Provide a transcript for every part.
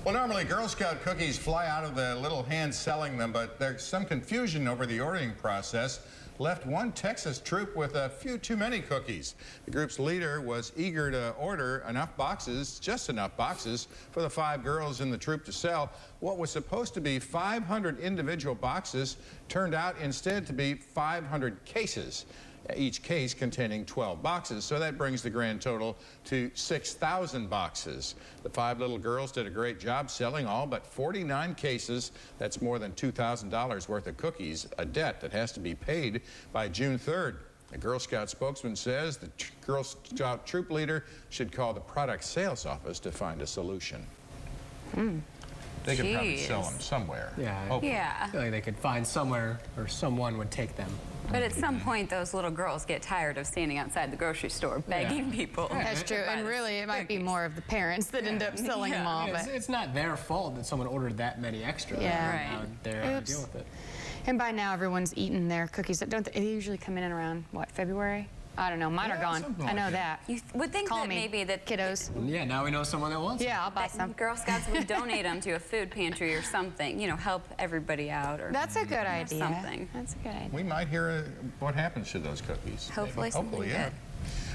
Well, normally Girl Scout cookies fly out of the little hand selling them, but there's some confusion over the ordering process. Left one Texas troop with a few too many cookies. The group's leader was eager to order enough boxes, just enough boxes, for the 5 girls in the troop to sell. What was supposed to be 500 individual boxes turned out instead to be 500 cases, each case containing 12 boxes. So that brings the grand total to 6,000 boxes. The 5 little girls did a great job selling all but 49 cases. That's more than $2,000 worth of cookies, a debt that has to be paid by June 3rd. The Girl Scout spokesman says the Girl Scout troop leader should call the product sales office to find a solution. They could probably sell them somewhere. Yeah. Yeah. I feel like they could find somewhere or someone would take them. But at some point, those little girls get tired of standing outside the grocery store begging people. That's true, and really it might be more of the parents that end up selling them all. But it's not their fault that someone ordered that many extra. Yeah. Right. They're having to deal with it. And by now everyone's eaten their cookies. Don't they usually come in around, what, February? I don't know, mine are gone. I know that. You would think Call that me, maybe that kiddos. Yeah, now we know someone that wants Yeah, I'll buy some. Girl Scouts would donate them to a food pantry or something, you know, help everybody out or That's a good idea. something. That's a good idea. We might hear what happens to those cookies. Hopefully something yeah. good.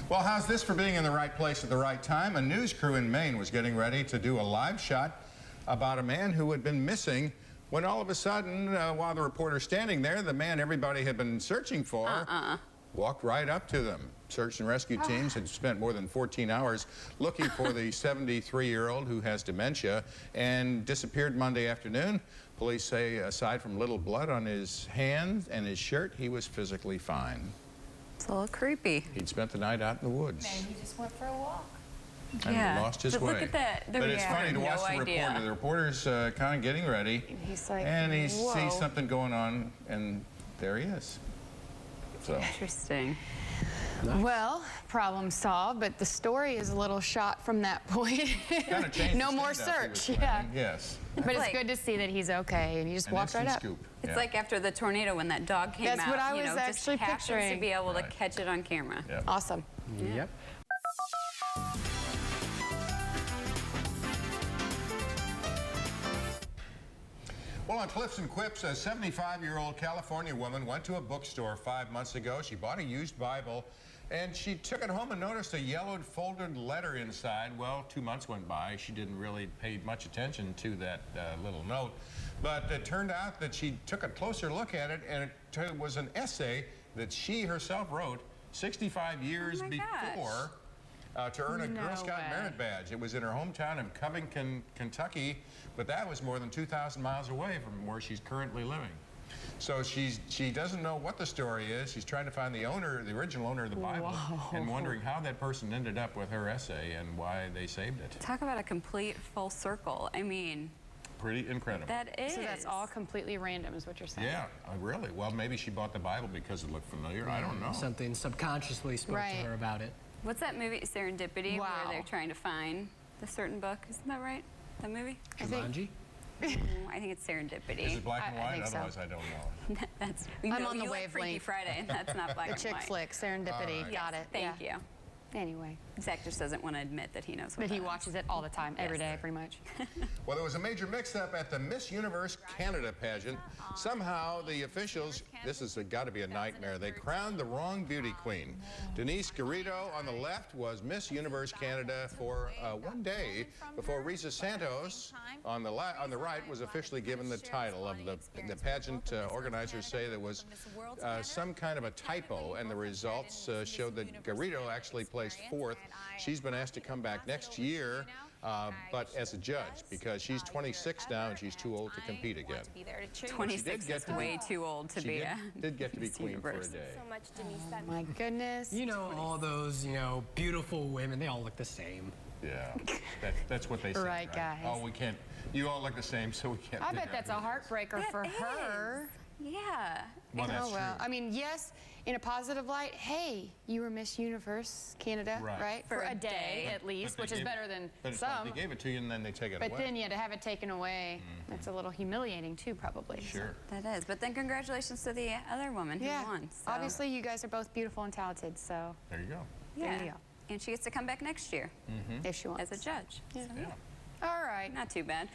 Well, how's this for being in the right place at the right time? A news crew in Maine was getting ready to do a live shot about a man who had been missing when all of a sudden, while the reporter's standing there, the man everybody had been searching for walked right up to them. Search and rescue teams had spent more than 14 hours looking for the 73-year-old who has dementia and disappeared Monday afternoon. Police say aside from little blood on his hands and his shirt, he was physically fine. It's a little creepy. He'd spent the night out in the woods. Maybe he just went for a walk. And he lost his but way. Look at that. But it's funny to watch the reporter. The reporter's kind of getting ready. He's like, and he whoa. sees something going on, and there he is. So. Interesting. Well, problem solved, but the story is a little shot from that point. Kind of changed no the more stand-up search. he was planning. Yes. But it's good to see that he's okay, and he just walked right up. Scoop. It's like after the tornado when that dog came out. That's what I was actually just happens picturing. to be able to catch it on camera. Yep. Awesome. Yep. Well, on Cliffs and Quips, a 75-year-old California woman went to a bookstore 5 months ago. She bought a used Bible, and she took it home and noticed a yellowed, folded letter inside. Well, 2 months went by. She didn't really pay much attention to that little note. But it turned out that she took a closer look at it, and it was an essay that she herself wrote 65 years before to earn a Girl Scout merit badge. It was in her hometown of Covington, Kentucky, but that was more than 2,000 miles away from where she's currently living. So she doesn't know what the story is. She's trying to find the owner, the original owner of the Bible, and wondering how that person ended up with her essay and why they saved it. Talk about a complete full circle. I mean, pretty incredible. that is. So that's all completely random is what you're saying? Yeah, really. Well, maybe she bought the Bible because it looked familiar. I don't know. Something subconsciously spoke to her about it. What's that movie, Serendipity, where they're trying to find the certain book? Isn't that right? That movie? Jumanji? I think it's Serendipity. Is it black and white? So. Otherwise, I don't know. That's, I'm on the you like wavelength. Freaky Friday, and that's not black and Chick white. flick, Serendipity. Right. Got it. Thank you. Anyway. Zach just doesn't want to admit that he knows what But he that is. watches it all the time, every day, pretty much. Well, there was a major mix-up at the Miss Universe Canada pageant. Somehow, the officials, this has got to be a nightmare, they crowned the wrong beauty queen. Denise Garrido on the left was Miss Universe Canada for 1 day before Risa Santos on the right was officially given the title of the pageant. Organizers say there was some kind of a typo, and the results showed that Garrido actually placed 4th. She's been asked to come back next year, but as a judge, because she's 26 now and she's too old to compete again. 26 is way too old to be a did get to be queen for a day. So much, Denise. Oh my goodness. You know, all those, beautiful women, they all look the same. Yeah, that's what they say. Right, guys. Oh, we can't. You all look the same, so we can't. I pick bet that's a out heartbreaker for her. Yeah. Well, that's Oh, well. true. I mean, yes, in a positive light, hey, you were Miss Universe Canada, right? For a day, at least, But which they is gave- better than but it's some. like they gave it to you and then they take it But away. then, yeah, to have it taken away, that's a little humiliating, too, probably. Sure. That is. But then congratulations to the other woman who won. So. Obviously, you guys are both beautiful and talented, so There you go. Yeah. there you go. And she gets to come back next year If she wants. as a judge. Yeah. So, Yeah. All right. Not too bad.